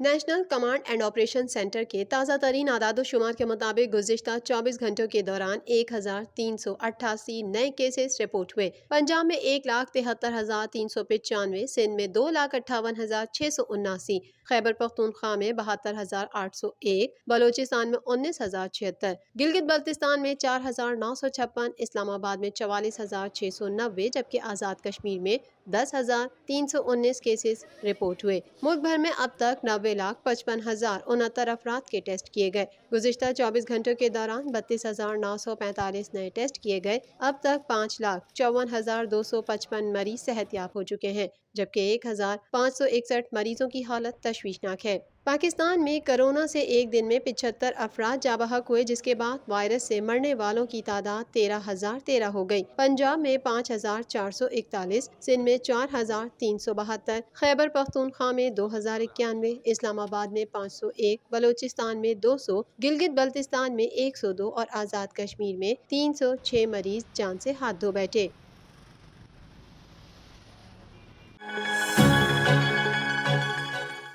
National command and operation centre کے تازہ ترین اعداد و شمار کے مطابق گزشتہ 24 گھنٹوں کے دوران 1388 نئے کیسز رپورٹ ہوئے۔ پنجاب میں 1,73,395، سندھ میں 2,58,679، خیبر پختونخوا میں 72,801، بلوچستان میں 19,076، گلگت بلتستان میں 4,956، اسلام آباد میں 44,690، جبکہ آزاد کشمیر میں 10,319 کیسز رپورٹ ہوئے۔ ملک بھر میں اب تک 90,55,069 افراد کے ٹیسٹ کیے گئے۔ گزشتہ 24 گھنٹوں کے دوران 32,945 نئے ٹیسٹ کیے گئے۔ اب تک 5,54,255 مریض صحت یاب ہو چکے ہیں، جبکہ 1,561 مریضوں کی حالت تشویشناک ہے۔ پاکستان میں کرونا سے ایک دن میں 75 افراد جاں بحق ہوئے، جس کے بعد وائرس سے مرنے والوں کی تعداد 13,013 ہو گئی۔ پنجاب میں 5,441، سندھ میں 4,372، خیبر پختونخوا میں 2,091، اسلام آباد میں 501، بلوچستان میں 200، گلگت بلتستان میں 102 اور آزاد کشمیر میں 306 مریض جان سے ہاتھ دھو بیٹھے۔